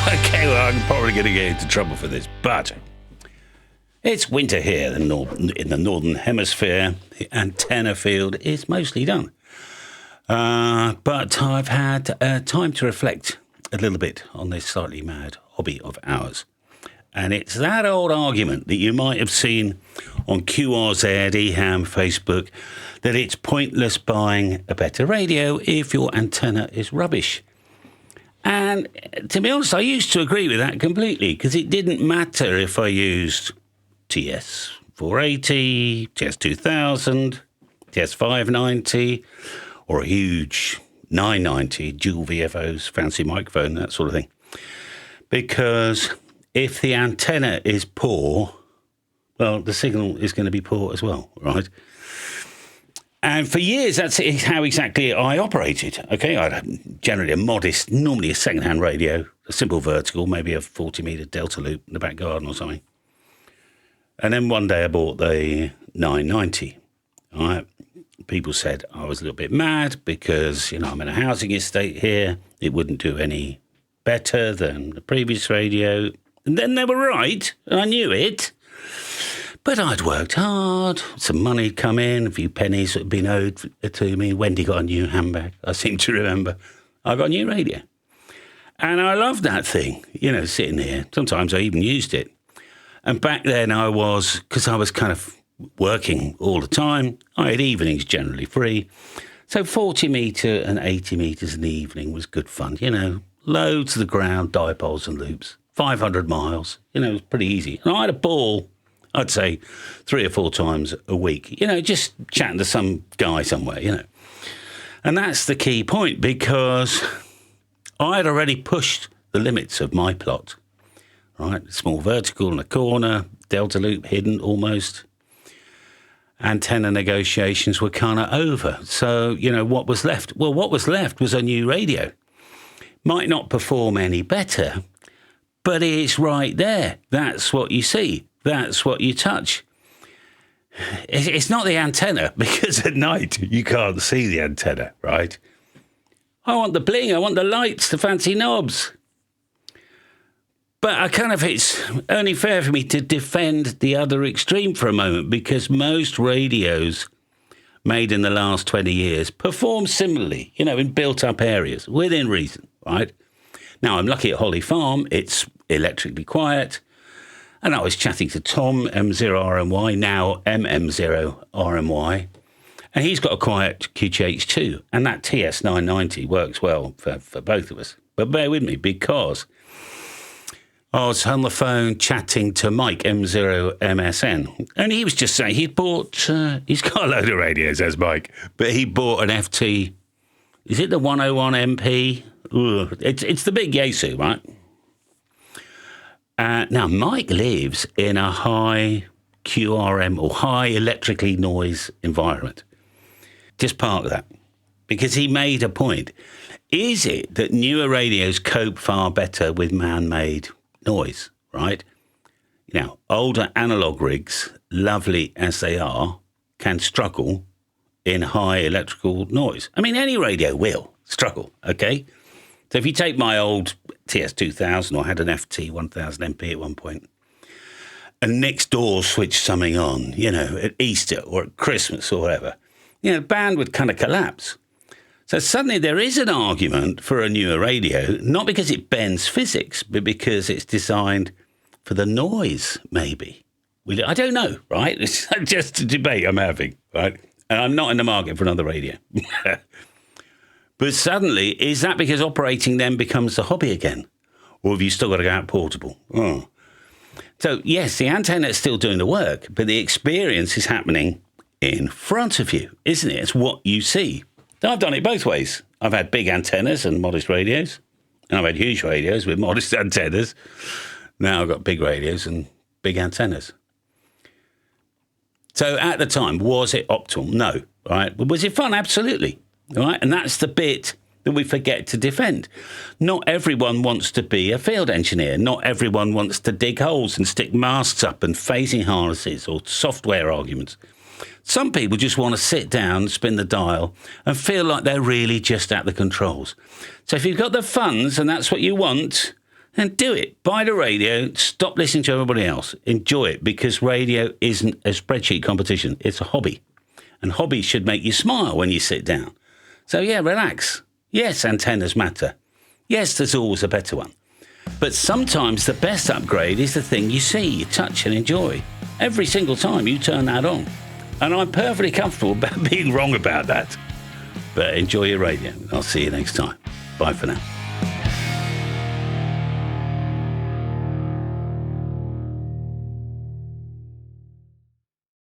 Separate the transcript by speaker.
Speaker 1: Okay, well, I'm probably going to get into trouble for this, but it's winter here in the Northern Hemisphere. The antenna field is mostly done. But I've had time to reflect a little bit on this slightly mad hobby of ours. And it's that old argument that you might have seen on QRZ, EHAM, Facebook, that it's pointless buying a better radio if your antenna is rubbish. And to be honest, I used to agree with that completely, because it didn't matter if I used TS 480, TS 2000, TS 590, or a huge 990, dual VFOs, fancy microphone, that sort of thing. Because if the antenna is poor, well, the signal is going to be poor as well, right? And for years, that's how exactly I operated. Okay, I had generally a modest, normally a second-hand radio, a simple vertical, maybe a 40-metre delta loop in the back garden or something. And then one day I bought the 990. All right. People said I was a little bit mad because, I'm in a housing estate here. It wouldn't do any better than the previous radio. And then they were right. I knew it. But I'd worked hard. Some money had come in, a few pennies had been owed to me. Wendy got a new handbag, I seem to remember. I got a new radio. And I loved that thing, sitting here. Sometimes I even used it. And back then because I was kind of working all the time, I had evenings generally free. So 40 metre and 80 metres in the evening was good fun, low to the ground, dipoles and loops, 500 miles, it was pretty easy. And I had a ball, I'd say 3 or 4 times a week, just chatting to some guy somewhere, And that's the key point, because I had already pushed the limits of my plot, right? Small vertical in a corner, delta loop hidden almost. Antenna negotiations were kind of over. So, what was left? Well, what was left was a new radio. Might not perform any better, but it's right there. That's what you see. That's what you touch. It's not the antenna, because at night you can't see the antenna, right? I want the bling, I want the lights, the fancy knobs. But it's only fair for me to defend the other extreme for a moment, because most radios made in the last 20 years perform similarly, in built-up areas, within reason, right? Now, I'm lucky at Holly Farm. It's electrically quiet. And I was chatting to Tom, M0RMY, now MM0RMY, and he's got a quiet QTH2, and that TS990 works well for both of us. But bear with me, because I was on the phone chatting to Mike, M0MSN, and he was just saying he'd bought, he's got a load of radios, as Mike, but he bought an FT, is it the 101 MP? Ooh, it's the big Yaesu, right? Now, Mike lives in a high QRM or high electrically noise environment. Just park that, because he made a point. Is it that newer radios cope far better with man-made noise, right? Now, older analog rigs, lovely as they are, can struggle in high electrical noise. I mean, any radio will struggle, okay? So if you take my old TS2000, or had an FT 1000 MP at one point, and next door switched something on, at Easter or at Christmas or whatever, the band would kind of collapse. So suddenly there is an argument for a newer radio, not because it bends physics, but because it's designed for the noise, maybe. I don't know, right? It's just a debate I'm having, right? And I'm not in the market for another radio. But suddenly, is that because operating then becomes the hobby again? Or have you still got to go out portable? Oh. So, yes, the antenna is still doing the work, but the experience is happening in front of you, isn't it? It's what you see. So I've done it both ways. I've had big antennas and modest radios, and I've had huge radios with modest antennas. Now I've got big radios and big antennas. So at the time, was it optimal? No. Right? But was it fun? Absolutely. Right? And that's the bit that we forget to defend. Not everyone wants to be a field engineer. Not everyone wants to dig holes and stick masts up and phasing harnesses or software arguments. Some people just want to sit down, spin the dial, and feel like they're really just at the controls. So if you've got the funds and that's what you want, And do it. Buy the radio. Stop listening to everybody else. Enjoy it, because radio isn't a spreadsheet competition. It's a hobby. And hobbies should make you smile when you sit down. So yeah, relax. Yes, antennas matter. Yes, there's always a better one. But sometimes the best upgrade is the thing you see, you touch and enjoy. Every single time you turn that on. And I'm perfectly comfortable about being wrong about that. But enjoy your radio. I'll see you next time. Bye for now.